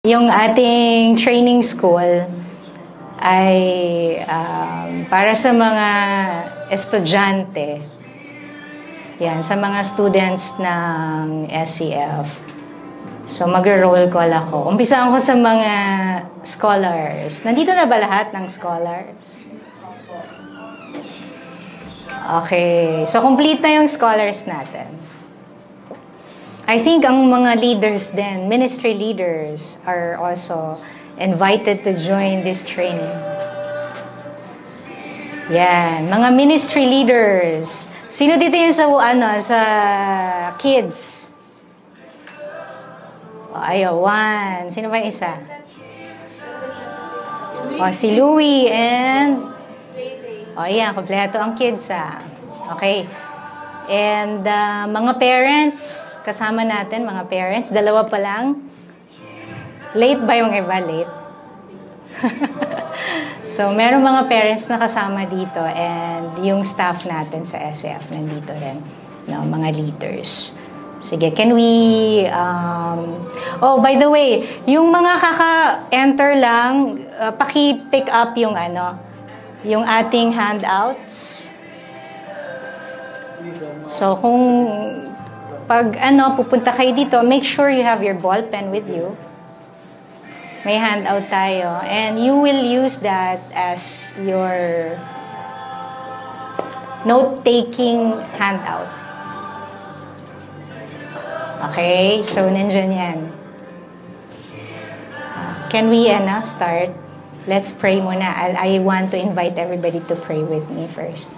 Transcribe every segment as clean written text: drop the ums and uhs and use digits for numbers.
Yung ating training school ay para sa mga estudyante, yan, sa mga students ng SCF. So mag-roll call ako. Umpisahan ko sa mga scholars. Nandito na ba lahat ng scholars? Okay. So complete na yung scholars natin. I think ang mga leaders din, ministry leaders, are also invited to join this training. Yan, mga ministry leaders. Sino dito yung sa kids? One. Sino ba yung isa? Si Louie and yan, kompleto ang kids Okay. And mga parents, kasama natin, mga parents, dalawa pa lang. Late ba yung iba? Late? So, meron mga parents na kasama dito and yung staff natin sa SF nandito rin, no, mga leaders. Sige, can we... by the way, yung mga kaka-enter lang, paki-pick up yung yung ating handouts. So, kung pag pupunta kayo dito, make sure you have your ball pen with you. May handout tayo. And you will use that as your note-taking handout. Okay? So, nandyan yan. Can we start? Let's pray muna. I want to invite everybody to pray with me first.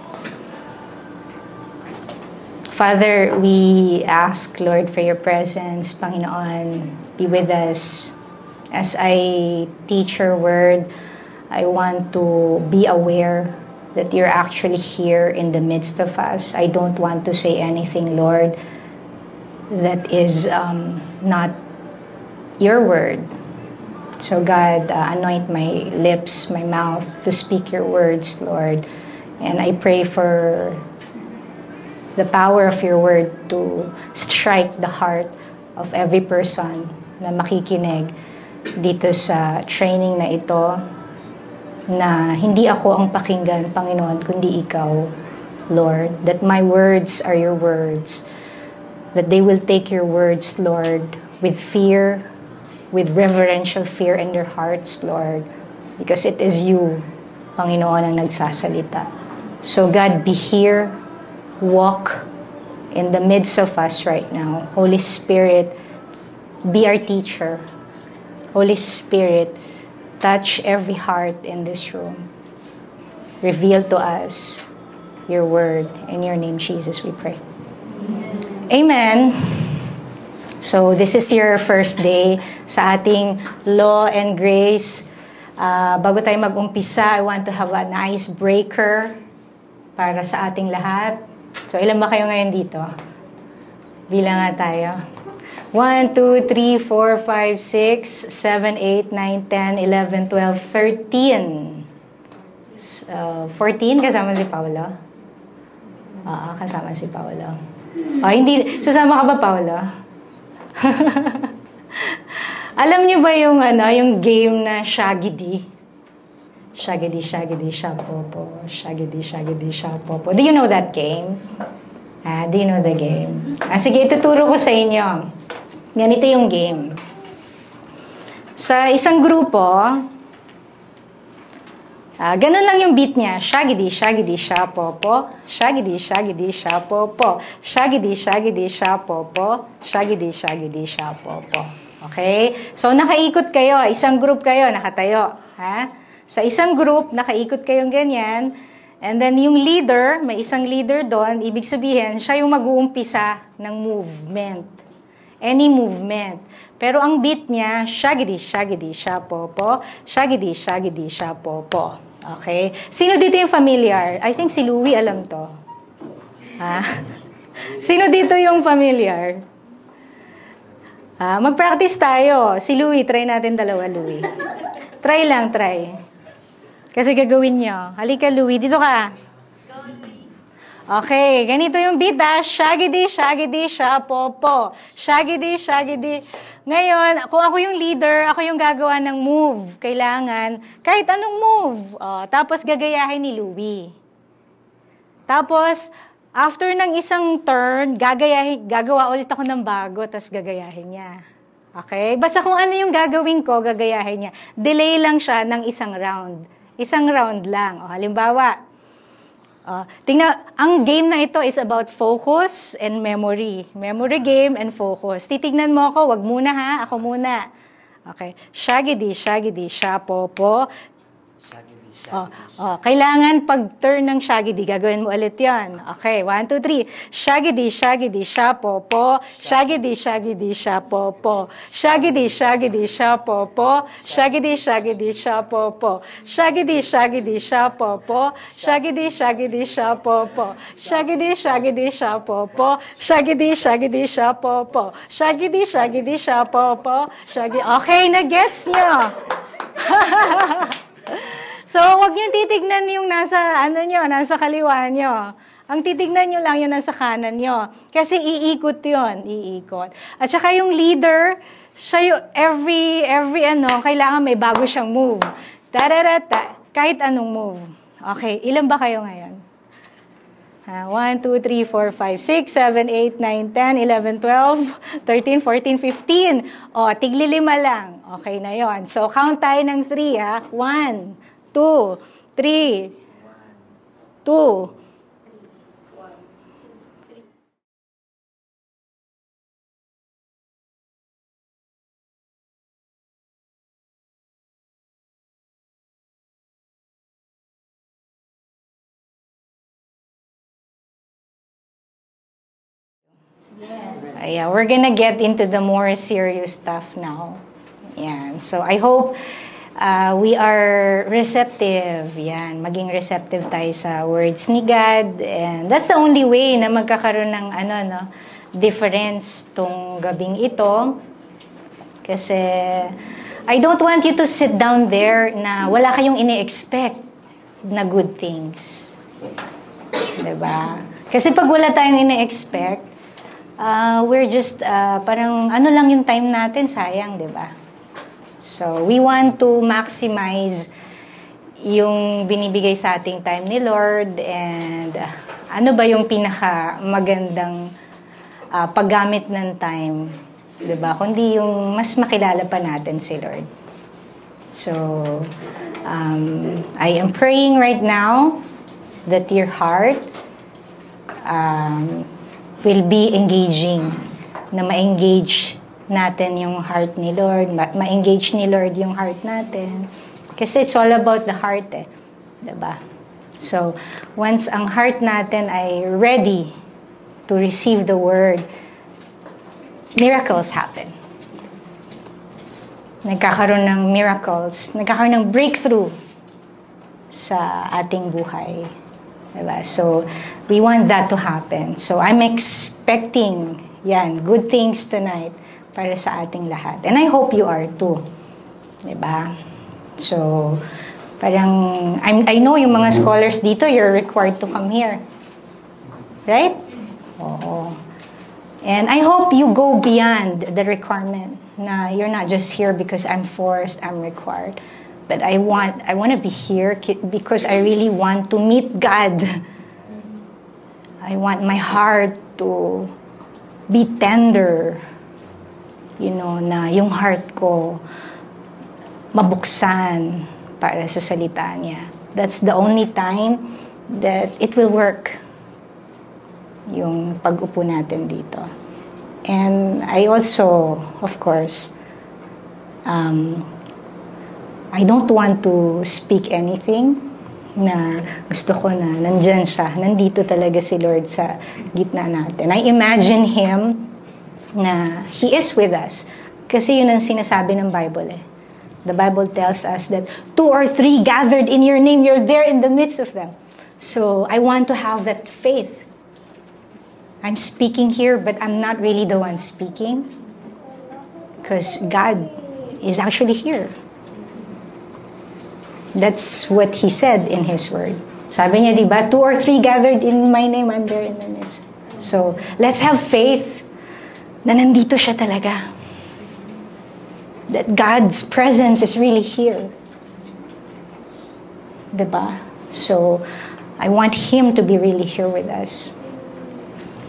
Father, we ask, Lord, for your presence. Panginoon, be with us. As I teach your word, I want to be aware that you're actually here in the midst of us. I don't want to say anything, Lord, that is not your word. So God, anoint my lips, my mouth to speak your words, Lord. And I pray for the power of your word to strike the heart of every person na makikinig dito sa training na ito, na hindi ako ang pakinggan, Panginoon, kundi ikaw, Lord. That my words are your words. That they will take your words, Lord, with fear, with reverential fear in their hearts, Lord. Because it is you, Panginoon, ang nagsasalita. So God, be here. Walk in the midst of us right now. Holy Spirit, be our teacher. Holy Spirit, touch every heart in this room. Reveal to us your word. In your name, Jesus, we pray. Amen. So, this is your first day sa ating Law and Grace. Bago tayo mag-umpisa, I want to have an icebreaker para sa ating lahat. So, ilan ba kayo ngayon dito? Bilang nga tayo. 1, 2, 3, 4, 5, 6, 7, 8, 9, 10, 11, 12, 13. 14, kasama si Paolo? Kasama si Paolo. Hindi. Susama ka ba, Paolo? Alam niyo ba yung, yung game na Shaggy? Shaggy, shaggy, shapopo. Shaggy, shaggy, shapopo. Do you know that game? Do you know the game? Sige, ituturo ko sa inyo. Ganito yung game. Sa isang grupo, ganun lang yung beat niya. Shaggy, shaggy, shapopo. Shaggy, shaggy, shapopo. Shaggy, shaggy, shapopo. Shaggy, shaggy, shapopo. Okay? So, nakaikot kayo. Isang group kayo, nakatayo. Sa isang group, nakaikot kayong ganyan, and then yung leader, may isang leader doon, ibig sabihin, siya yung mag-uumpisa ng movement. Any movement. Pero ang beat niya, shaggy, shaggy, shapopo, shaggy, shaggy, shapopo. Okay? Sino dito yung familiar? I think si Louie alam to. Sino dito yung familiar? Mag-practice tayo. Si Louie, try natin dalawa, Louie. Try lang, try. Kasi gagawin nyo. Halika, Louie. Dito ka. Okay. Ganito yung beat, Shaggy, shaggy, shapopo. Shaggy, shaggy, Ngayon, kung ako yung leader, ako yung gagawa ng move. Kailangan, kahit anong move. Tapos gagayahin ni Louie. Tapos, after ng isang turn, gagawa ulit ako ng bago, tapos gagayahin niya. Okay? Basta kung ano yung gagawin ko, gagayahin niya. Delay lang siya ng isang round. Isang round lang. Halimbawa, tingnan, ang game na ito is about focus and memory. Memory game and focus. Titignan mo ako, wag muna ha, ako muna. Okay. Shaggy, shapopo. Kailangan pag turn ng Shaggy, gagawin mo ulit yan. Okay, 1, 2, 3. Shaggy, shapopo. Shaggy, shapopo. Shaggy, shapopo. Shaggy, shapopo. Shaggy, shapopo. Shaggy, shapopo. Shaggy, shapopo. Shaggy, shapopo. Shaggy, shapopo. Okay, na-gets nyo. So, wag niyo titignan yung nasa kaliwa nyo. Ang titignan nyo lang yung nasa kanan nyo. Kasi iikot yun, iikot. At saka yung leader, siya yung kailangan may bago siyang move. Kahit anong move. Okay, ilan ba kayo ngayon? 1, 2, 3, 4, 5, 6, 7, 8, 9, 10, 11, 12, 13, 14, 15. Tigli-5 lang. Okay na yon. So, count tayo ng 3, ha? 1, 2, 3, 2. Yeah, we're gonna get into the more serious stuff now. Yeah. So, I hope we are receptive. Yan, maging receptive tayo sa words ni God. And that's the only way na magkakaroon ng difference tong gabing ito. Kasi I don't want you to sit down there na wala kayong ini-expect na good things. Diba? Kasi pag wala tayong ini-expect, we're just parang lang yung time natin, sayang, diba? So, we want to maximize yung binibigay sa ating time ni Lord and ano ba yung pinaka-magandang paggamit ng time, diba? Kundi yung mas makilala pa natin si Lord. So, I am praying right now that your heart will be engaging, na ma-engage natin yung heart ni Lord, ma-engage ni Lord yung heart natin. Kasi it's all about the heart diba? So, once ang heart natin ay ready to receive the word, miracles happen. Nagkakaroon ng miracles, nagkakaroon ng breakthrough sa ating buhay. Diba? So, we want that to happen. So, I'm expecting good things tonight para sa ating lahat. And I hope you are too. Diba? So, parang, I know yung mga scholars dito, you're required to come here. Right? Oo. And I hope you go beyond the requirement na you're not just here because I'm forced, I'm required. But I want to be here because I really want to meet God. I want my heart to be tender. Na yung heart ko mabuksan para sa salita niya. That's the only time that it will work, yung pag-upo natin dito. And I also, of course, I don't want to speak anything na gusto ko na nandyan siya, nandito talaga si Lord sa gitna natin. I imagine Him na He is with us. Kasi yun ang sinasabi ng Bible The Bible tells us that 2 or 3 gathered in your name, you're there in the midst of them. So I want to have that faith. I'm speaking here, but I'm not really the one speaking. Because God is actually here. That's what He said in His Word. Sabi niya, di ba? 2 or 3 gathered in my name, I'm there in the midst. So let's have faith na nandito siya talaga. that God's presence is really here. Diba? So, I want Him to be really here with us.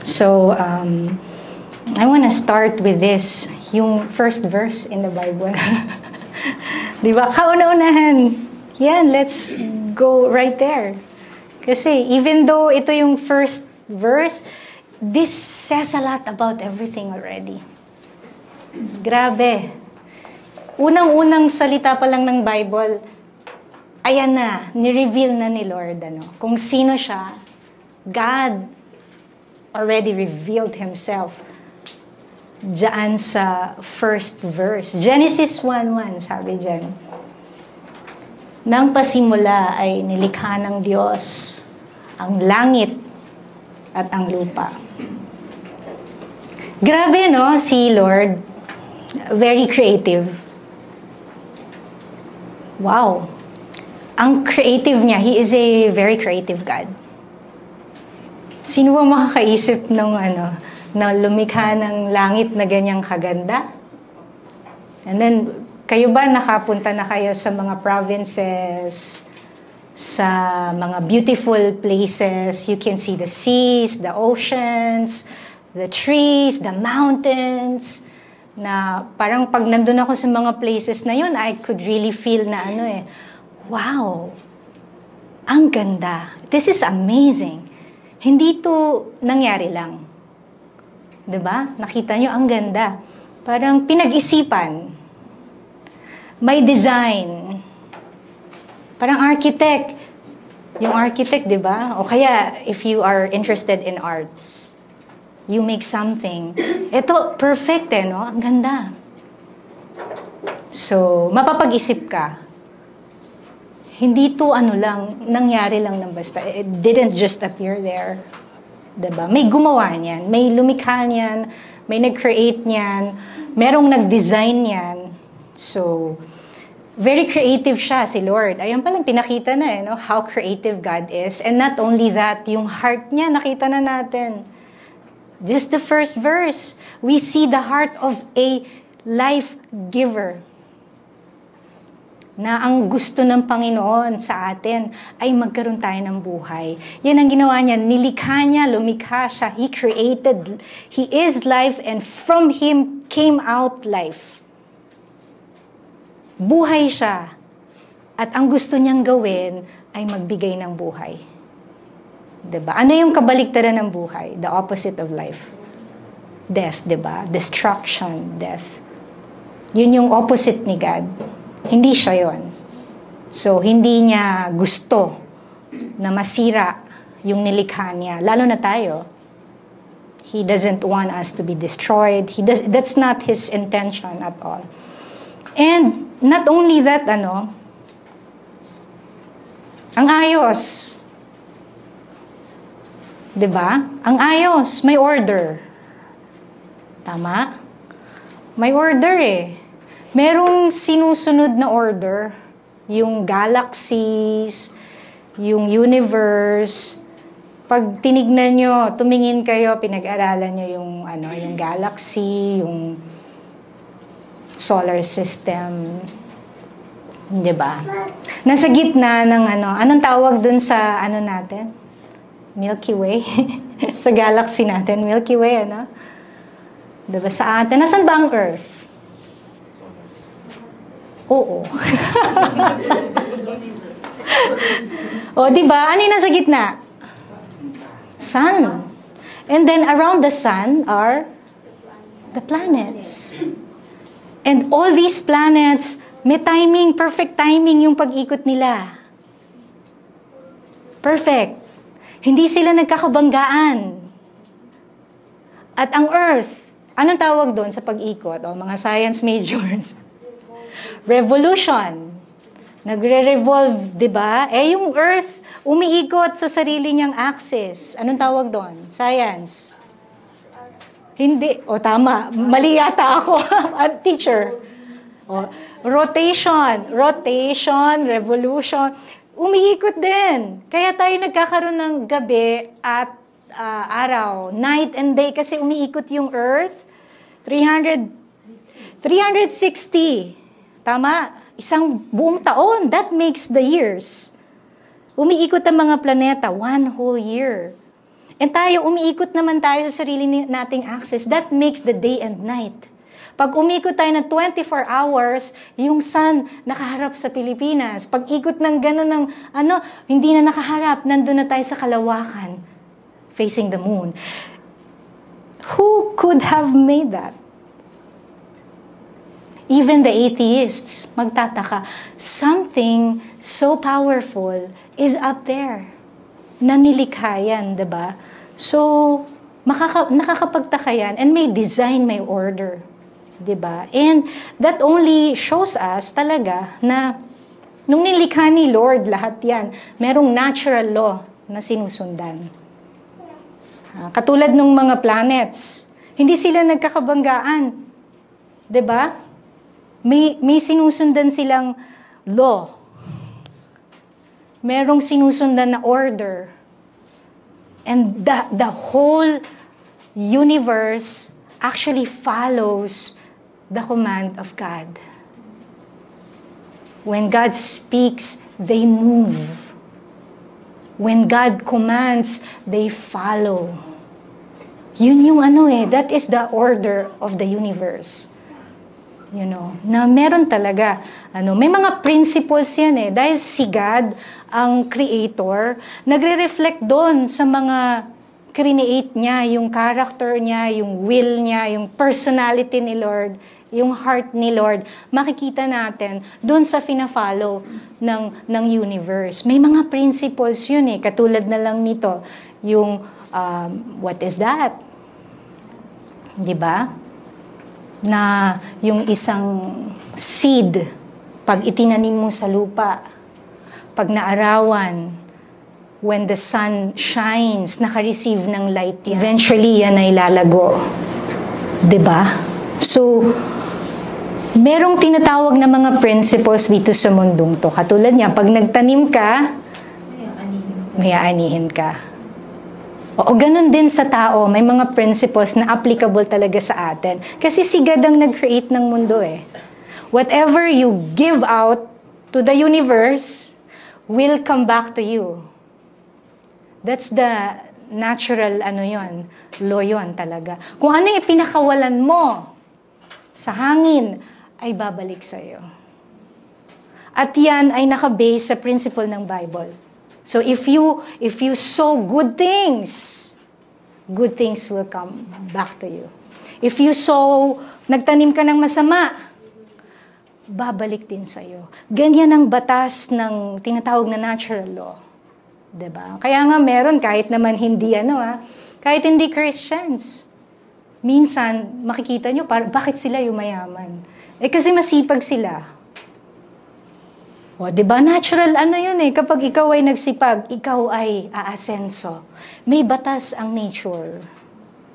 So, I want to start with this, yung first verse in the Bible. Diba? Kauna-unahan. Yan, let's go right there. Kasi, even though ito yung first verse, this says a lot about everything already. Grabe. Unang-unang salita pa lang ng Bible, ayan na, ni-reveal na ni Lord, kung sino siya. God already revealed Himself diyan sa first verse. Genesis 1:1, sabi diyan. Nang pasimula ay nilikha ng Diyos ang langit at ang lupa. Grabe, no? Si Lord, very creative. Wow. Ang creative niya, He is a very creative God. Sino ba makakaisip ng na lumikha ng langit na ganyang kaganda? And then, kayo ba nakapunta na kayo sa mga provinces, sa mga beautiful places? You can see the seas, the oceans, the trees, the mountains, na parang pag nandun ako sa mga places na yun, I could really feel na wow, ang ganda. This is amazing. Hindi to nangyari lang. Diba? Nakita nyo, ang ganda. Parang pinag-isipan. May design. Parang architect. Yung architect, diba? O kaya, if you are interested in arts, you make something. Ito, perfect no? Ang ganda. So, mapapag-isip ka. Hindi to lang, nangyari lang ng basta. It didn't just appear there. Diba? May gumawa niyan, may lumikha niyan, may nag-create niyan, merong nag-design niyan. So, very creative siya, si Lord. Ayun palang pinakita na how creative God is. And not only that, yung heart niya, nakita na natin. Just the first verse, we see the heart of a life giver. Na ang gusto ng Panginoon sa atin ay magkaroon tayo ng buhay. Yan ang ginawa niya. Nilikha niya, lumikha siya. He created. He is life and from Him came out life. Buhay siya. At ang gusto niyang gawin ay magbigay ng buhay. Diba? Ano yung kabaliktaran ng buhay? The opposite of life. Death, diba? Destruction, death. Yun yung opposite ni God. Hindi siya yon. So, hindi niya gusto na masira yung nilikha niya. Lalo na tayo. He doesn't want us to be destroyed. That's not His intention at all. And not only that, ang ayos. Diba? Ang ayos. May order. Tama? May order Merong sinusunod na order, yung galaxies, yung universe. Pag tinignan nyo, tumingin kayo, pinag-aralan nyo yung galaxy, yung solar system. Diba? Nasa gitna ng anong tawag dun sa natin? Milky Way? Sa galaxy natin, Milky Way, Diba? Sa atin, nasan ba ang Earth? Oo. O, diba? Ano yung nasa gitna? Sun. And then around the sun are the planets. And all these planets, may timing, perfect timing yung pag-ikot nila. Perfect. Hindi sila nagkakabanggaan. At ang Earth, anong tawag doon sa pag-ikot? O, mga science majors. Revolution. Nagre-revolve, di ba? Yung Earth, umiikot sa sarili niyang axis. Anong tawag doon? Science. Hindi. O, tama. Mali yata ako. Teacher. O, rotation. Rotation, revolution. Umiikot din. Kaya tayo nagkakaroon ng gabi at araw. Night and day kasi umiikot yung Earth. 365 360. Tama? Isang buong taon. That makes the years. Umiikot ang mga planeta, 1 whole year. And tayo, umiikot naman tayo sa sarili nating axis. That makes the day and night. Pag umikot tayo ng 24 hours, yung sun nakaharap sa Pilipinas. Pag ikot ng gano'n ng hindi na nakaharap, nandun na tayo sa kalawakan, facing the moon. Who could have made that? Even the atheists, magtataka, something so powerful is up there. Nanilikha yan, diba? So, nakakapagtaka yan and may design, may order. Diba? And that only shows us talaga na nung nilikha ni Lord lahat yan, merong natural law na sinusundan. Katulad ng mga planets, hindi sila nagkakabanggaan. Diba? May sinusundan silang law. Merong sinusundan na order. And the whole universe actually follows the command of God. When God speaks, they move. When God commands, they follow. Yun yung that is the order of the universe. Na meron talaga, may mga principles yan dahil si God, ang creator, nagre-reflect doon sa mga create niya, yung character niya, yung will niya, yung personality ni Lord, yung heart ni Lord, makikita natin doon sa fina-follow ng universe. May mga principles yun katulad na lang nito, yung, what is that? Diba? Na yung isang seed, pag itinanim mo sa lupa, pag naarawan, when the sun shines, naka-receive ng light yan. Eventually, yan ay lalago. Diba? So, merong tinatawag na mga principles dito sa mundong to. Katulad niya, pag nagtanim ka, may aanihin ka. O ganun din sa tao, may mga principles na applicable talaga sa atin. Kasi si God ang nag-create ng mundo Whatever you give out to the universe will come back to you. That's the natural, law yun talaga. Kung ano yung pinakawalan mo sa hangin, ay babalik sa'yo. At yan ay nakabase sa principle ng Bible. So if you sow good things will come back to you. If you sow, nagtanim ka ng masama, babalik din sa'yo. Ganyan ang batas ng tinatawag na natural law. Diba? Kaya nga meron, kahit naman hindi kahit hindi Christians. Minsan, makikita nyo, bakit sila yumayaman? Kasi masipag sila. O, diba? Natural yun Kapag ikaw ay nagsipag, ikaw ay aasenso. May batas ang nature.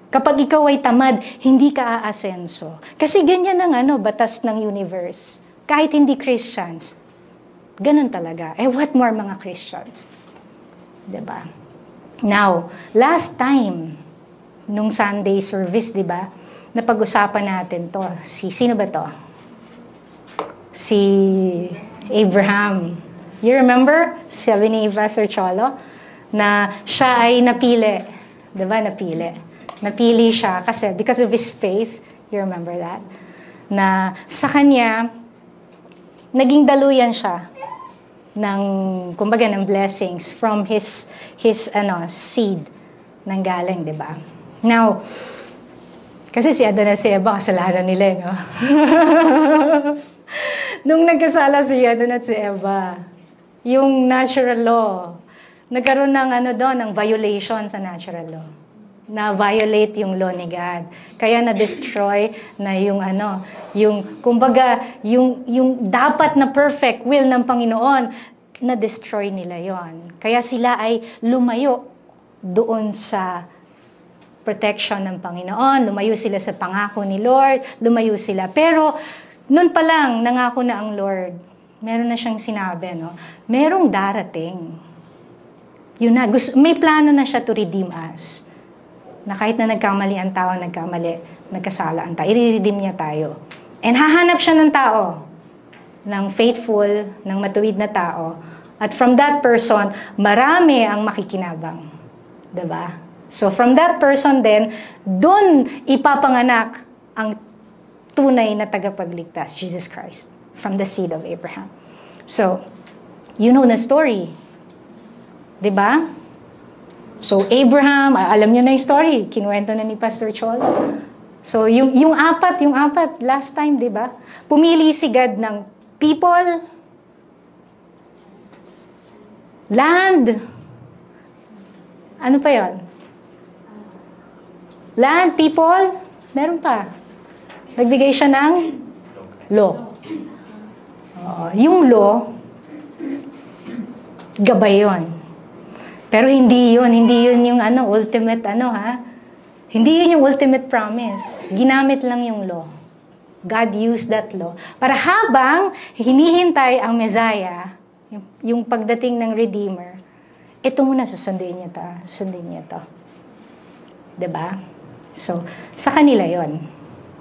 Kapag ikaw ay tamad, hindi ka aasenso. Kasi ganyan ang batas ng universe. Kahit hindi Christians. Ganun talaga. What more mga Christians? Diba? Now, last time, nung Sunday service, diba? Napag-usapan natin to. Sino ba to? Si Abraham. You remember? Sabi ni Pastor Cholo na siya ay napili. Diba? Napili siya kasi because of his faith. You remember that? Na sa kanya, naging daluyan siya ng blessings from his seed nang galing, diba? Now, kasi si Adan at si Eva, kasalanan nila, no? Nung nagkasala si Adan at si Eva, yung natural law, nagkaroon ng ng violation sa natural law. Na-violate yung law ni God. Kaya na-destroy na yung kumbaga, yung dapat na perfect will ng Panginoon, na-destroy nila yon. Kaya sila ay lumayo doon sa protection ng Panginoon, lumayo sila sa pangako ni Lord, lumayo sila. Pero, noon pa lang, nangako na ang Lord. Meron na siyang sinabi, merong darating. Yun na, may plano na siya to redeem us. Na kahit na nagkamali ang tao, nagkasala ang tao, i-redeem niya tayo. And hahanap siya ng tao, ng faithful, ng matuwid na tao. At from that person, marami ang makikinabang. Diba? So from that person then, dun ipapanganak ang tunay na tagapagligtas, Jesus Christ, from the seed of Abraham. So, you know the story. Diba? So Abraham, alam niyo na yung story, kinuwento na ni Pastor Chol. So yung apat, last time, diba? Pumili si God ng people, land, ano pa yon? Land, people, meron pa. Nagbigay siya ng law. Yung law, gabay yun. Pero hindi yun yung ultimate Hindi yun yung ultimate promise. Ginamit lang yung law. God used that law. Para habang hinihintay ang Messiah, yung pagdating ng Redeemer, ito muna, susundin niya to. Diba? So, sa kanila yon,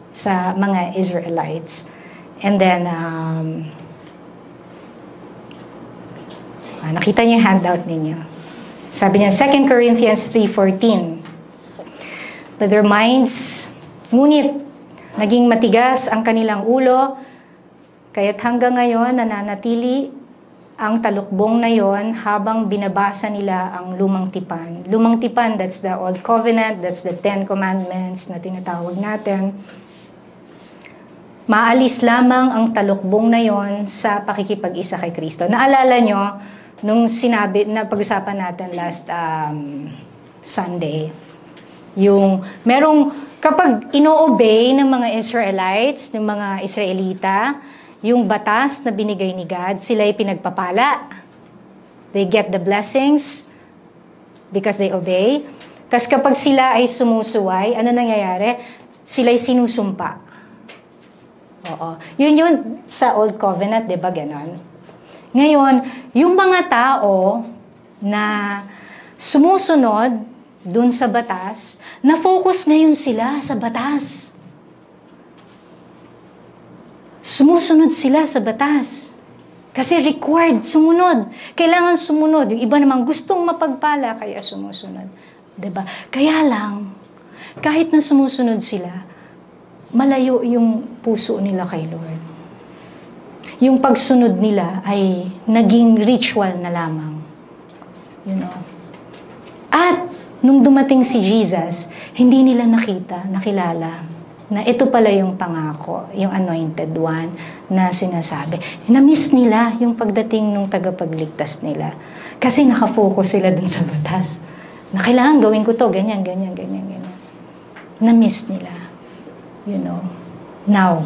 sa mga Israelites. And then, nakita niyo yung handout ninyo. Sabi niya, 2 Corinthians 3:14. But their minds, ngunit naging matigas ang kanilang ulo, kaya't hanggang ngayon nananatili ang talukbong na yon habang binabasa nila ang lumang tipan. Lumang tipan, that's the Old Covenant, that's the 10 Commandments na tinatawag natin. Maalis lamang ang talukbong na yon sa pakikipag-isa kay Kristo. Naalala nyo, nung sinabi, na pag-usapan natin last Sunday, yung merong, kapag ino-obey ng mga Israelites, ng mga Israelita, yung batas na binigay ni God, sila ay pinagpapala. They get the blessings because they obey. Tapos kapag sila ay sumusuway, ano nangyayari? Sila ay sinusumpa. Oo. Yun sa Old Covenant, di ba ganon? Ngayon, yung mga tao na sumusunod dun sa batas, na-focus ngayon sila sa batas. Sumusunod sila sa batas. Kasi required sumunod. Kailangan sumunod. Yung iba namang gustong mapagpala, kaya sumusunod. Diba? Kaya lang, kahit na sumusunod sila, malayo yung puso nila kay Lord. Yung pagsunod nila ay naging ritual na lamang. You know? At nung dumating si Jesus, hindi nila nakilala na ito pala yung pangako, yung anointed one na sinasabi. Na-miss nila yung pagdating ng tagapagligtas nila. Kasi nakafocus sila dun sa batas. Na kailangan gawin ko to, ganyan. Na-miss nila. You know. Now,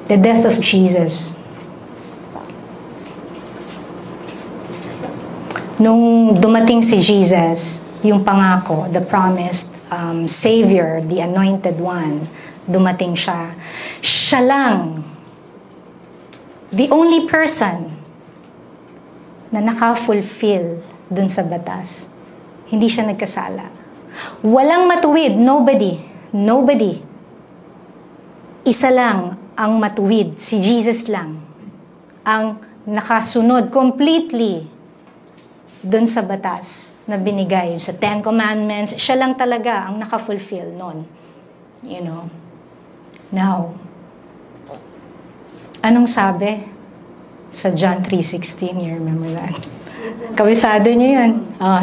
the death of Jesus. Nung dumating si Jesus, yung pangako, the promised Savior, the anointed one, dumating siya. Siya lang, the only person na naka-fulfill dun sa batas. Hindi siya nagkasala. Walang matuwid, nobody. Isa lang ang matuwid, si Jesus lang, ang nakasunod completely dun sa batas na binigay sa 10 Commandments. Siya lang talaga ang naka-fulfill nun. You know. Now, anong sabi sa John 3:16? You remember that? Kabisado niyo yun.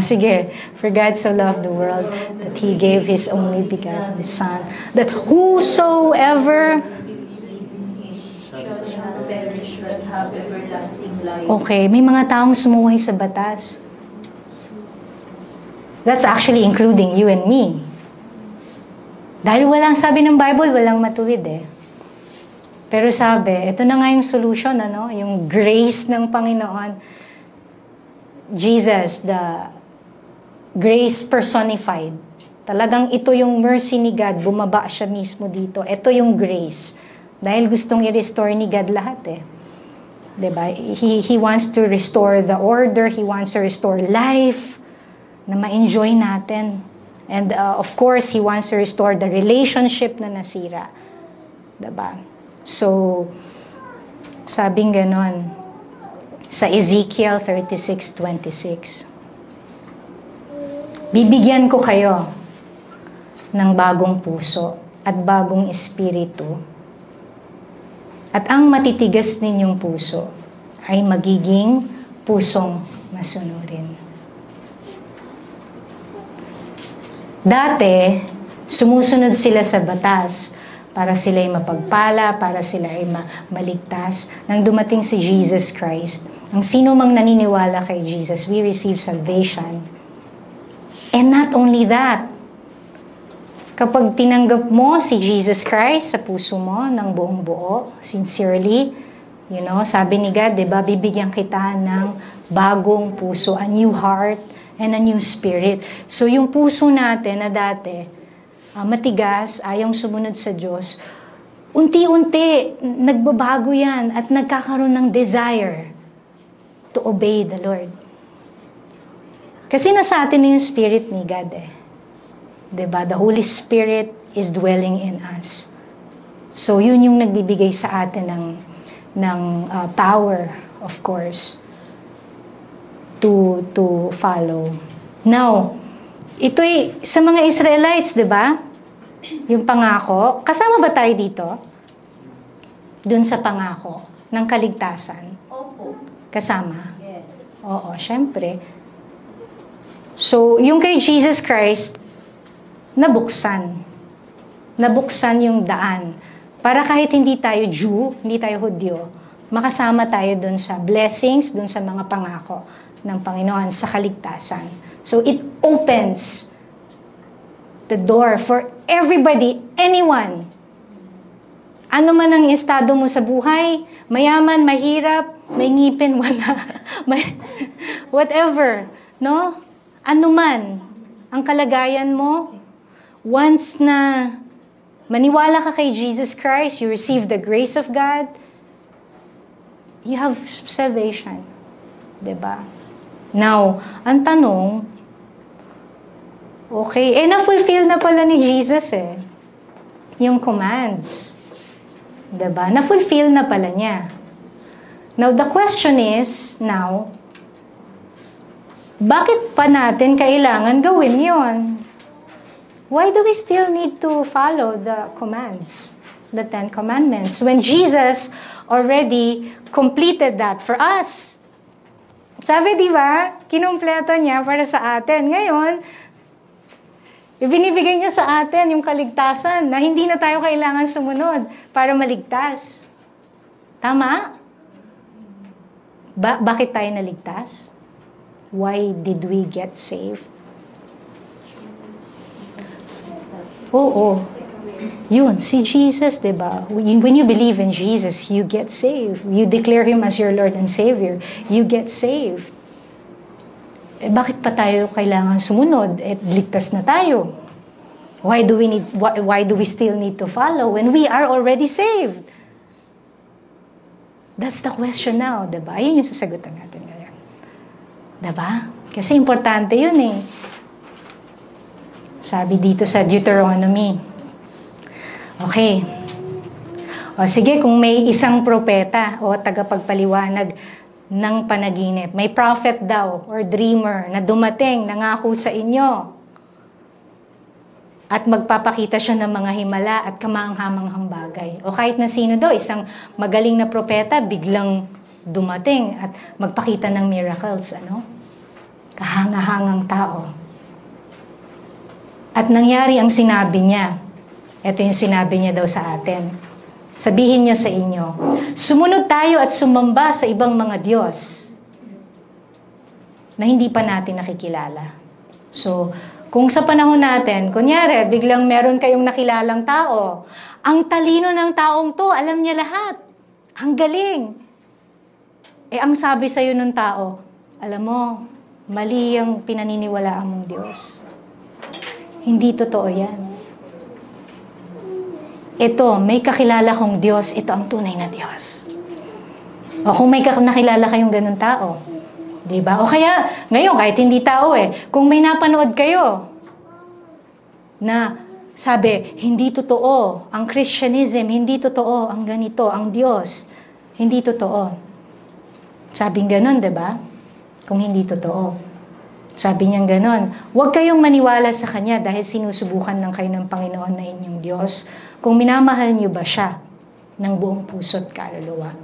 Sige. For God so loved the world that He gave His only begotten Son, that whosoever shall perish but have everlasting life. Okay, may mga taong sumuway sa batas. That's actually including you and me. Dahil walang, sabi ng Bible, walang matuwid eh. Pero sabi, ito na nga yung solution, yung grace ng Panginoon. Jesus, the grace personified. Talagang ito yung mercy ni God, bumaba siya mismo dito. Ito yung grace. Dahil gustong i-restore ni God lahat eh. Diba? He wants to restore the order, He wants to restore life, na ma-enjoy natin. And of course, He wants to restore the relationship na nasira. Diba? So, sabing ganon, sa Ezekiel 36:26, bibigyan ko kayo ng bagong puso at bagong espiritu. At ang matitigas ninyong puso ay magiging pusong masunurin. Dati, sumusunod sila sa batas para sila ay mapagpala, para sila ay maligtas. Nang dumating si Jesus Christ, ang sino mang naniniwala kay Jesus, we receive salvation. And not only that, kapag tinanggap mo si Jesus Christ sa puso mo ng buong buo, sincerely, sabi ni God, diba, bibigyan kita ng bagong puso, a new heart, and a new spirit. So yung puso natin na dati, matigas, ayong sumunod sa Diyos, unti-unti, nagbabago yan at nagkakaroon ng desire to obey the Lord. Kasi nasa atin na yung spirit ni God eh. Diba? The Holy Spirit is dwelling in us. So yun yung nagbibigay sa atin ng power, of course, to follow. Now, ito'y sa mga Israelites, di ba? Yung pangako. Kasama ba tayo dito? Dun sa pangako ng kaligtasan. Opo. Kasama? Yes. Oo, syempre. So, yung kay Jesus Christ, nabuksan. Nabuksan yung daan. Para kahit hindi tayo Jew, hindi tayo Hudyo, makasama tayo dun sa blessings, dun sa mga pangako ng Panginoon sa kaligtasan. So it opens the door for everybody, anyone. Ano man ang estado mo sa buhay, mayaman, mahirap, may ngipin, wala, whatever, no? Ano man ang kalagayan mo, once na maniwala ka kay Jesus Christ, you receive the grace of God, you have salvation. Diba? Now, ang tanong, okay, na-fulfill na pala ni Jesus yung commands. Diba? Na-fulfill na pala niya. Now, the question is, now, bakit pa natin kailangan gawin yon? Why do we still need to follow the commands, the 10 Commandments, when Jesus already completed that for us? Sabi, di ba? Kinumpleto niya para sa atin. Ngayon, ibinibigay niya sa atin yung kaligtasan na hindi na tayo kailangan sumunod para maligtas. Tama? Bakit tayo naligtas? Why did we get saved? Oo. Yun, si Jesus, diba? When you believe in Jesus, you get saved. You declare Him as your Lord and Savior. You get saved. Bakit pa tayo kailangan sumunod? Ligtas na tayo. Why do we still need to follow when we are already saved? That's the question now, diba? Yun yung sasagutan natin ngayon. Diba? Kasi importante yun Sabi dito sa Deuteronomy. Okay. O sige, kung may isang propeta o tagapagpaliwanag ng panaginip, may prophet daw or dreamer na dumating, nangako sa inyo, at magpapakita siya ng mga himala at kamanghamanghang bagay. O kahit na sino daw, isang magaling na propeta, biglang dumating at magpakita ng miracles, Kahanga-hangang tao. At nangyari ang sinabi niya. Ito yung sinabi niya daw sa atin. Sabihin niya sa inyo, sumunod tayo at sumamba sa ibang mga Diyos na hindi pa natin nakikilala. So, kung sa panahon natin, kunyari, biglang meron kayong nakilalang tao, ang talino ng taong to, alam niya lahat. Ang galing. Ang sabi sa'yo ng tao, alam mo, mali ang pinaniniwalaan mong Diyos. Hindi totoo yan. Ito, may kakilala kong Diyos, ito ang tunay na Diyos. O kung may nakilala kayong ganun tao, di ba? O kaya, ngayon, kahit hindi tao kung may napanood kayo, na sabi, hindi totoo, ang Christianism, hindi totoo, ang ganito, ang Diyos, hindi totoo. Sabing ganon, diba? Kung hindi totoo. Sabi niya ganon, huwag kayong maniwala sa Kanya dahil sinusubukan lang kayo ng Panginoon na inyong Diyos kung minamahal niyo ba siya ng buong puso't kaluluwa.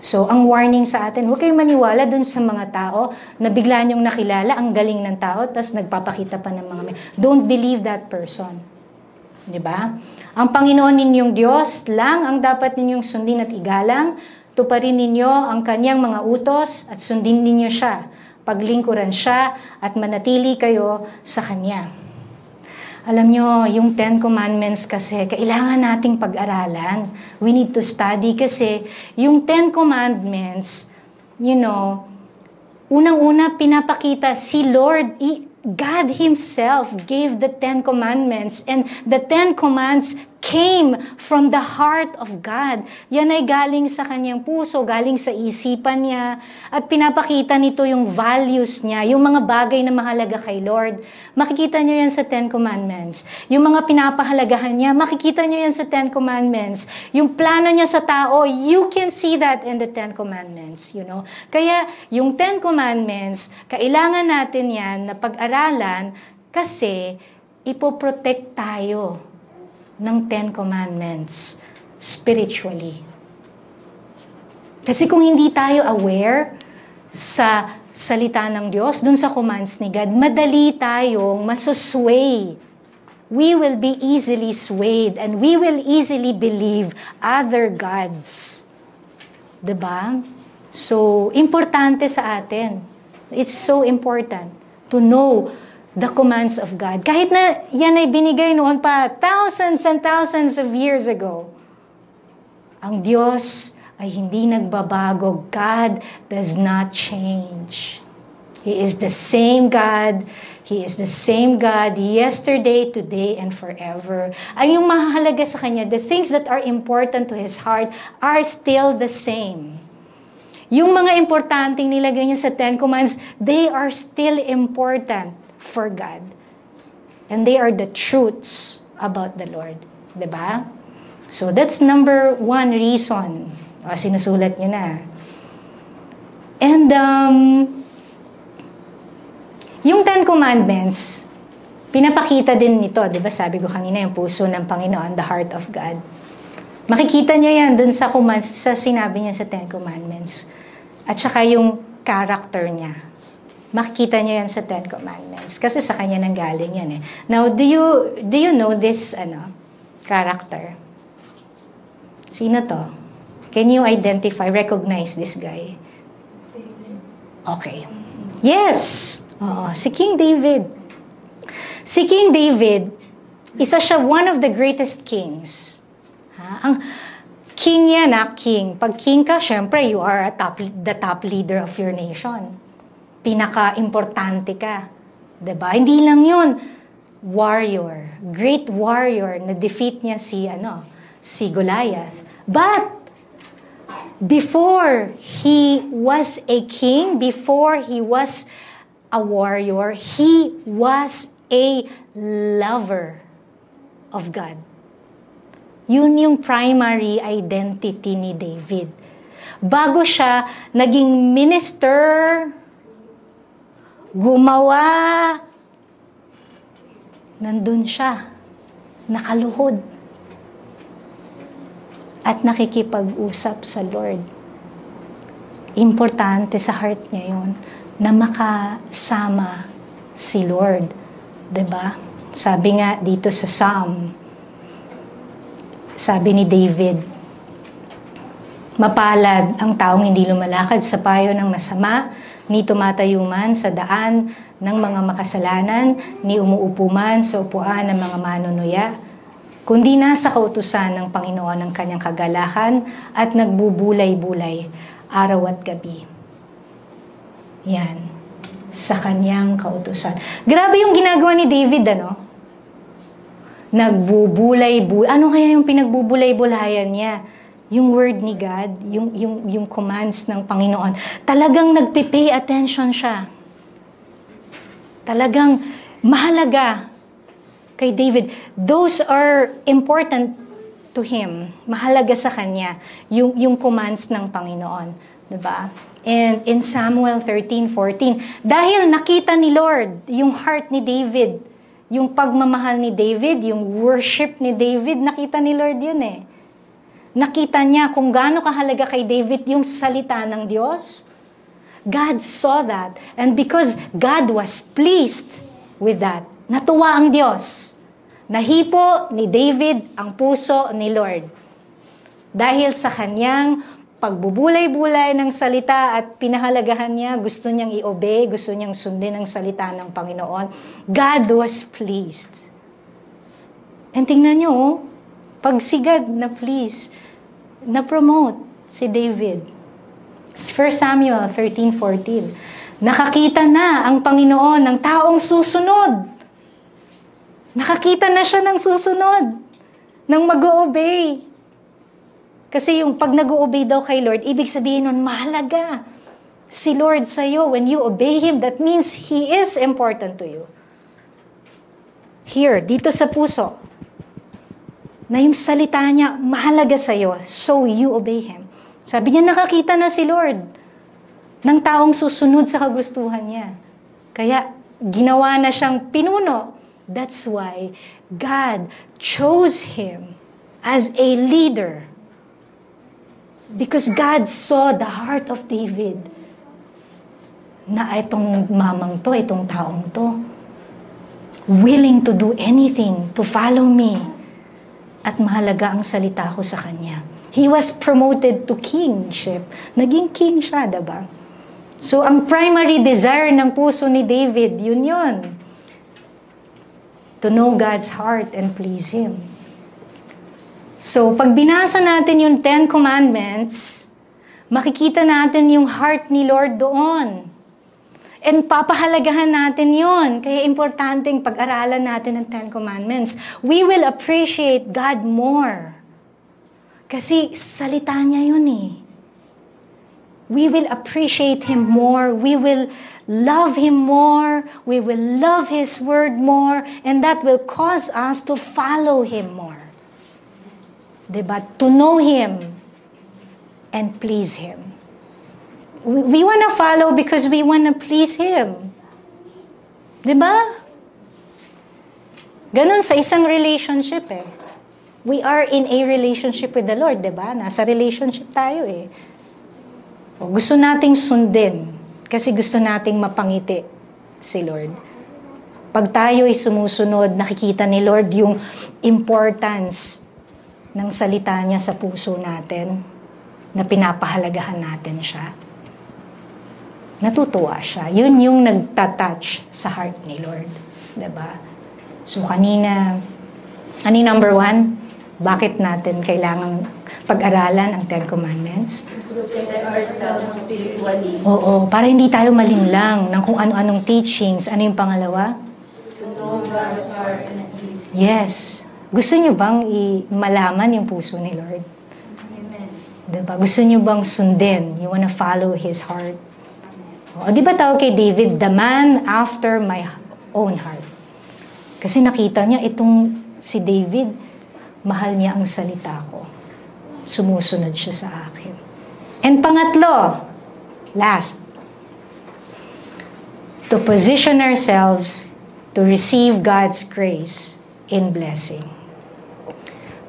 So, ang warning sa atin, huwag kayong maniwala dun sa mga tao na bigla niyong nakilala, ang galing ng tao, tas nagpapakita pa ng mga Don't believe that person. Diba? Ang Panginoon ninyong Diyos lang ang dapat ninyong sundin at igalang, tuparin ninyo ang Kanyang mga utos at sundin ninyo siya, paglingkuran siya at manatili kayo sa Kanya. Alam nyo, yung 10 Commandments kasi, kailangan nating pag-aralan. We need to study kasi yung 10 Commandments, unang-una pinapakita si Lord, God Himself gave the 10 Commandments and the 10 Commands came from the heart of God. Yan ay galing sa kanyang puso, galing sa isipan niya, at pinapakita nito yung values niya, yung mga bagay na mahalaga kay Lord. Makikita niyo yan sa 10 Commandments. Yung mga pinapahalagahan niya, makikita niyo yan sa 10 Commandments. Yung plano niya sa tao, you can see that in the 10 Commandments. Kaya yung 10 Commandments, kailangan natin yan na pag-aralan kasi ipoprotect tayo ng 10 Commandments spiritually. Kasi kung hindi tayo aware sa salita ng Diyos, dun sa commands ni God, madali tayong masusway. We will be easily swayed and we will easily believe other gods. Diba? So, importante sa atin. It's so important to know the commands of God. Kahit na yan ay binigay noon pa thousands and thousands of years ago. Ang Diyos ay hindi nagbabago. God does not change. He is the same God. He is the same God yesterday, today, and forever. Ay yung mahalaga sa Kanya, the things that are important to His heart are still the same. Yung mga importanteng nilagay niya sa 10 Commands, they are still important for God. And they are the truths about the Lord. Diba? So that's number 1 reason. Sinusulat nyo na. And yung 10 Commandments, pinapakita din nito, diba? Sabi ko kanina, yung puso ng Panginoon, the heart of God. Makikita nyo yan dun sa commands, sa sinabi niya sa 10 Commandments. At saka yung character niya. Makikita niyo yan sa 10 Commandments. Kasi sa kanya nanggaling yan eh. Now, do you know this character? Sino to? Can you recognize this guy? Okay. Yes! Oo, si King David. Si King David, isa siya one of the greatest kings. Ang king yan, king. Pag king ka, syempre, you are the top leader of your nation. Pinaka-importante ka. Diba? Hindi lang yun. Warrior. Great warrior. Na-defeat niya si Goliath. But, before he was a king, before he was a warrior, he was a lover of God. Yun yung primary identity ni David. Bago siya naging minister, gumawa, nandun siya, nakaluhod, at nakikipag-usap sa Lord. Importante sa heart niya yun, na makasama si Lord. Diba? Sabi nga dito sa Psalm, sabi ni David, mapalad ang taong hindi lumalakad sa payo ng masama, ni tumatayo man sa daan ng mga makasalanan, ni umuupo man sa upuan ng mga manunuya, kundi nasa kautusan ng Panginoon ang kanyang kagalakan at nagbubulay-bulay araw at gabi. Yan, sa kanyang kautusan. Grabe yung ginagawa ni David, Nagbubulay-bulay. Ano kaya yung pinagbubulay-bulayan niya? Yung word ni God, yung commands ng Panginoon, talagang nagpe-pay attention siya. Talagang mahalaga kay David, those are important to him. Mahalaga sa kanya yung commands ng Panginoon. Diba? And in Samuel 13:14, dahil nakita ni Lord yung heart ni David, yung pagmamahal ni David, yung worship ni David, nakita ni Lord yun eh. Nakita niya kung gaano kahalaga kay David yung salita ng Diyos. God saw that. And because God was pleased with that, natuwa ang Diyos. Nahipo ni David ang puso ni Lord. Dahil sa kanyang pagbubulay-bulay ng salita at pinahalagahan niya, gusto niyang i-obey, gusto niyang sundin ang salita ng Panginoon, God was pleased. And tingnan niyo, pagsigad na please, na-promote si David. 1 Samuel 13:14. Nakakita na ang Panginoon ng taong susunod. Nakakita na siya ng susunod, ng mag-o-obey. Kasi yung pag nag-o-obey daw kay Lord, ibig sabihin nun, mahalaga si Lord sa'yo. When you obey Him, that means He is important to you. Here, dito sa puso, na yung salita niya, mahalaga sa'yo, so you obey Him. Sabi niya, nakakita na si Lord ng taong susunod sa kagustuhan niya. Kaya, ginawa na siyang pinuno. That's why God chose him as a leader. Because God saw the heart of David. Na itong mamang to, itong taong to, willing to do anything to follow me. At mahalaga ang salita ko sa kanya. He was promoted to kingship. Naging king siya, diba? So, ang primary desire ng puso ni David, yun yun. To know God's heart and please Him. So, pag binasa natin yung 10 Commandments, makikita natin yung heart ni Lord doon. And papahalagahan natin yun. Kaya importanteng pag-aralan natin ang 10 Commandments. We will appreciate God more. Kasi salita niya yun eh. We will appreciate Him more. We will love Him more. We will love His word more. And that will cause us to follow Him more. Diba? To know Him and please Him. We want to follow because we want to please Him. Diba? Ganon sa isang relationship eh. We are in a relationship with the Lord, diba? Nasa relationship tayo eh. O, gusto nating sundin kasi gusto nating mapangiti si Lord. Pag tayo ay sumusunod, nakikita ni Lord yung importance ng salita niya sa puso natin, na pinapahalagahan natin siya. Natutuwa siya. Yun yung nagtatouch sa heart ni Lord. Diba? So kanina number 1, bakit natin kailangan pag-aralan ang 10 Commandments? To protect ourselves spiritually. Oo, para hindi tayo malinlang ng kung ano-anong teachings. Ano yung pangalawa? To know God's heart and please. Yes. Gusto niyo bang malaman yung puso ni Lord? Amen. Diba? Gusto niyo bang sundin? You wanna follow His heart? O, di ba tawag kay David, the man after my own heart? Kasi nakita niya, itong si David, mahal niya ang salita ko. Sumusunod siya sa akin. And pangatlo, last, to position ourselves to receive God's grace in blessing.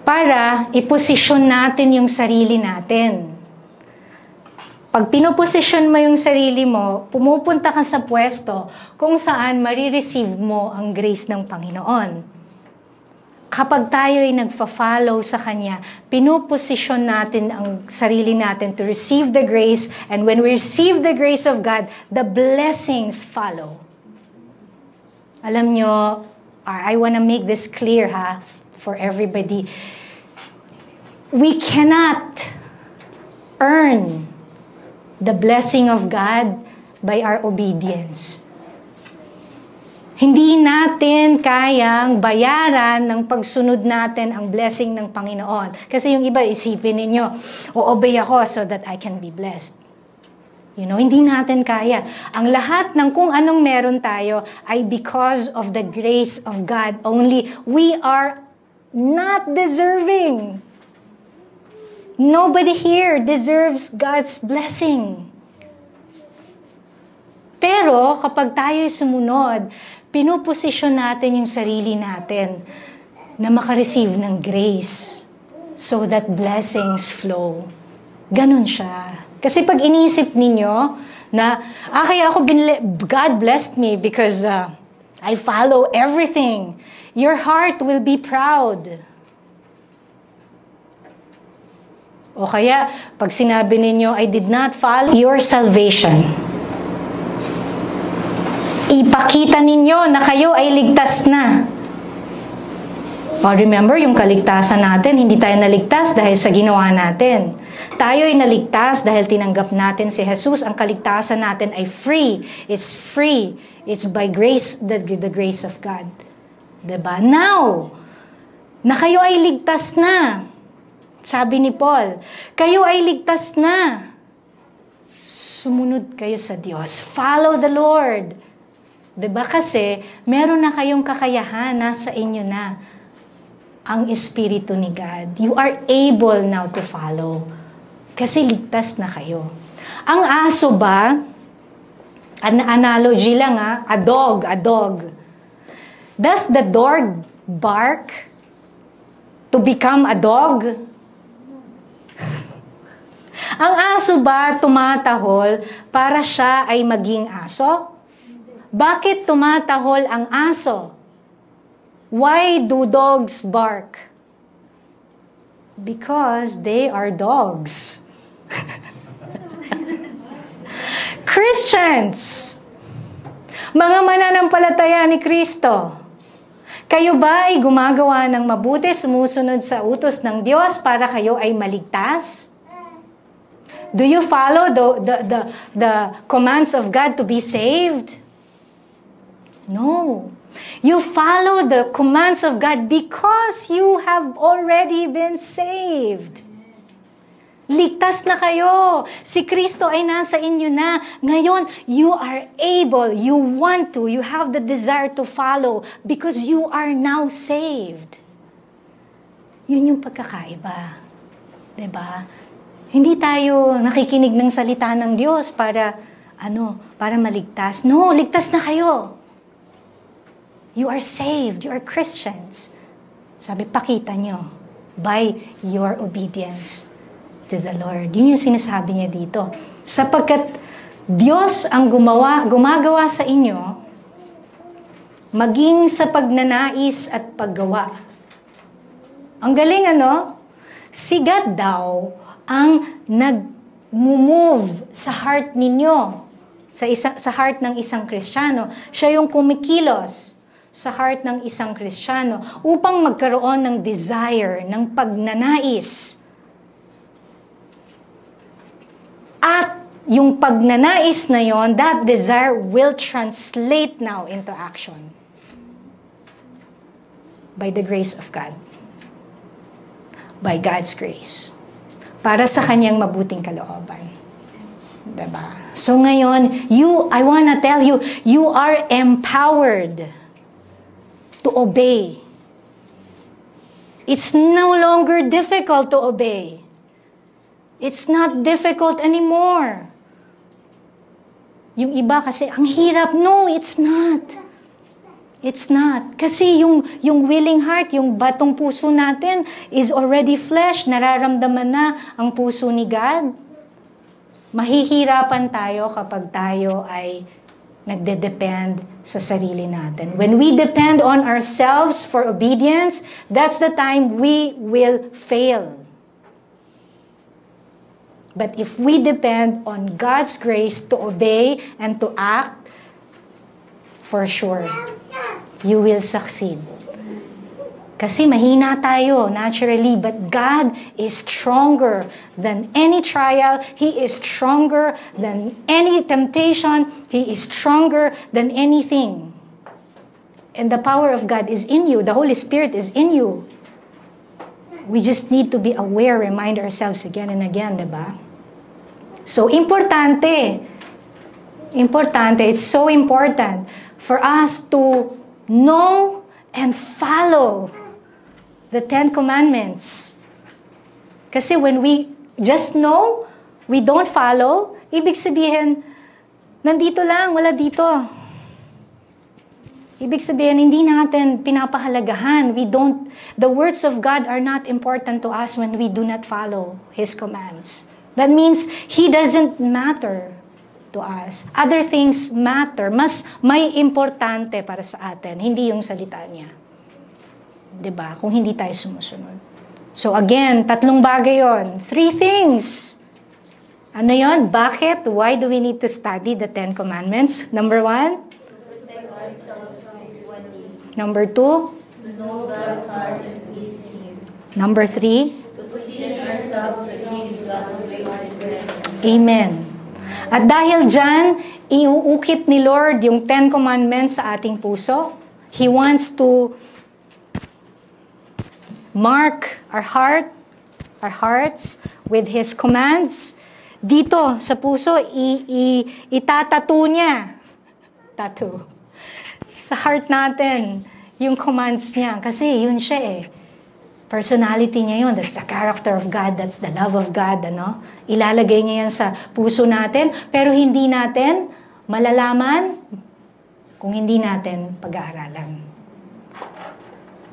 Para iposisyon natin yung sarili natin. Pag pinoposisyon mo yung sarili mo, pumupunta ka sa pwesto kung saan marireceive mo ang grace ng Panginoon. Kapag tayo ay nagfa-follow sa Kanya, pinoposisyon natin ang sarili natin to receive the grace, and when we receive the grace of God, the blessings follow. Alam nyo, I want to make this clear for everybody. We cannot earn the blessing of God by our obedience. Hindi natin kayang bayaran ng pagsunod natin ang blessing ng Panginoon. Kasi yung iba, isipin ninyo, o-obey ako so that I can be blessed. Hindi natin kaya. Ang lahat ng kung anong meron tayo ay because of the grace of God only. We are not deserving. Nobody here deserves God's blessing. Pero kapag tayo'y sumunod, pinuposisyon natin yung sarili natin na makareceive ng grace so that blessings flow. Ganon siya. Kasi pag iniisip ninyo na, kaya God blessed me because I follow everything. Your heart will be proud. O kaya, pag sinabi ninyo, I did not follow your salvation. Ipakita ninyo na kayo ay ligtas na. Remember, yung kaligtasan natin, hindi tayo naligtas dahil sa ginawa natin. Tayo ay naligtas dahil tinanggap natin si Jesus. Ang kaligtasan natin ay free. It's free. It's by grace, the grace of God. Diba? Now, na kayo ay ligtas na. Sabi ni Paul, kayo ay ligtas na. Sumunod kayo sa Diyos. Follow the Lord. Diba? Kasi, meron na kayong kakayahan, nasa inyo na ang Espiritu ni God. You are able now to follow. Kasi ligtas na kayo. Ang aso ba, analogy lang a dog. Does the dog bark to become a dog? Ang aso ba tumatahol para siya ay maging aso? Bakit tumatahol ang aso? Why do dogs bark? Because they are dogs. Christians, mga mananampalataya ni Kristo, kayo ba ay gumagawa ng mabuti, sumusunod sa utos ng Diyos para kayo ay maligtas? Do you follow the commands of God to be saved? No. You follow the commands of God because you have already been saved. Ligtas na kayo. Si Kristo ay nasa inyo na. Ngayon, you are able, you want to, you have the desire to follow because you are now saved. Yun yung pagkakaiba. Diba? Hindi tayo nakikinig ng salita ng Diyos para maligtas. No, ligtas na kayo. You are saved. You are Christians. Sabi, pakita nyo by your obedience to the Lord. Yun yung sinasabi niya dito. Sapagkat Diyos ang gumagawa sa inyo, maging sa pagnanais at paggawa. Ang galing si God daw ang nag-move sa heart ninyo, sa heart ng isang Kristiyano. Siya yung kumikilos sa heart ng isang Kristiyano upang magkaroon ng desire, ng pagnanais. At yung pagnanais na yon, that desire will translate now into action. By the grace of God. By God's grace. Para sa kanyang mabuting kalooban. Diba? So ngayon, I wanna tell you, you are empowered to obey. It's no longer difficult to obey. It's not difficult anymore. Yung iba kasi, ang hirap. No, it's not. It's not. Kasi yung willing heart, yung batong puso natin is already flesh. Nararamdaman na ang puso ni God. Mahihirapan tayo kapag tayo ay nagde-depend sa sarili natin. When we depend on ourselves for obedience, that's the time we will fail. But if we depend on God's grace to obey and to act, for sure, you will succeed. Kasi mahina tayo naturally, but God is stronger than any trial. He is stronger than any temptation. He is stronger than anything. And the power of God is in you. The Holy Spirit is in you. We just need to be aware, remind ourselves again and again, diba? So, importante. It's so important for us to know and follow the 10 Commandments. Kasi when we just know, we don't follow, ibig sabihin, nandito lang, wala dito. Ibig sabihin, hindi natin pinapahalagahan. The words of God are not important to us when we do not follow His commands. That means He doesn't matter to us. Other things matter. Mas may importante para sa atin, hindi yung salita niya. 'Di ba? Kung hindi tayo sumusunod. So again, 3 bagay yon. 3 things. Ano yon? Bakit? Why do we need to study the 10 Commandments? Number 1? Protect ourselves spiritually. Number 2? To know God's heart and please Him. Number 3? To position ourselves to receive God's grace and presence. Amen. At dahil dyan, iuukit ni Lord yung 10 Commandments sa ating puso. He wants to mark our hearts with His commands. Dito sa puso, itatattoo niya. Tattoo. Sa heart natin, yung commands niya. Kasi yun siya eh. Personality niya yun. That's the character of God. That's the love of God. Ano? Ilalagay niya yan sa puso natin. Pero hindi natin malalaman kung hindi natin pag-aaralan.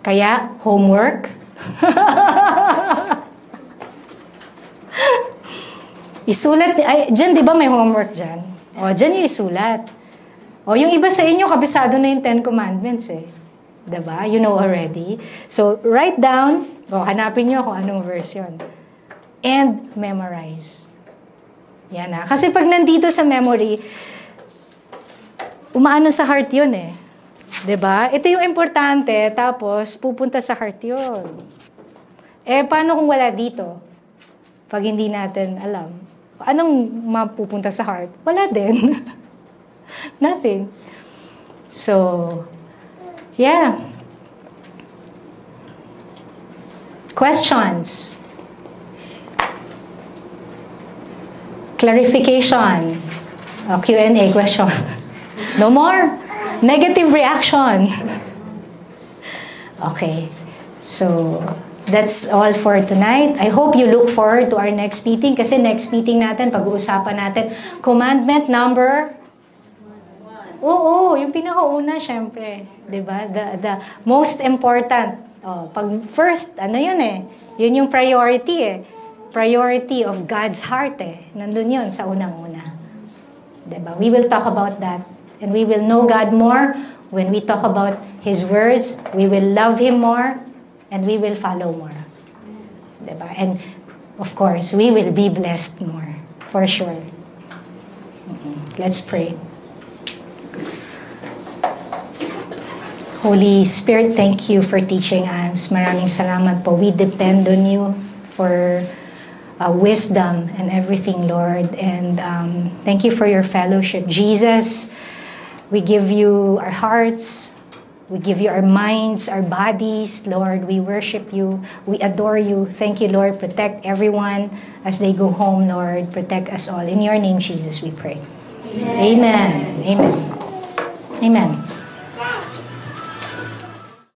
Kaya, homework. Isulat. Diyan, di ba may homework dyan? O, dyan yung isulat. O, yung iba sa inyo, kabisado na yung 10 Commandments eh. Diba? You know already. So, write down, hanapin nyo kung anong verse yun. And memorize. Yan na. Kasi pag nandito sa memory, umaano sa heart yun eh. Diba? Ito yung importante, tapos pupunta sa heart yun. Eh, paano kung wala dito? Pag hindi natin alam. Anong mapupunta sa heart? Wala din. Nothing. So, yeah. Questions? Clarification? Q&A question? No more? Negative reaction? Okay. So, that's all for tonight. I hope you look forward to our next meeting kasi next meeting natin, pag-uusapan natin, commandment number Oo, yung pinakauna, syempre. Diba? The most important. Pag first, ano yun eh? Yun yung priority eh. Priority of God's heart eh. Nandun yun sa unang-una. Diba? We will talk about that. And we will know God more when we talk about His words. We will love Him more. And we will follow more. Diba? And of course, we will be blessed more. For sure. Let's pray. Holy Spirit, thank you for teaching us. Maraming salamat po. We depend on you for wisdom and everything, Lord. And thank you for your fellowship. Jesus, we give you our hearts. We give you our minds, our bodies. Lord, we worship you. We adore you. Thank you, Lord. Protect everyone as they go home, Lord. Protect us all. In your name, Jesus, we pray. Amen. Amen. Amen.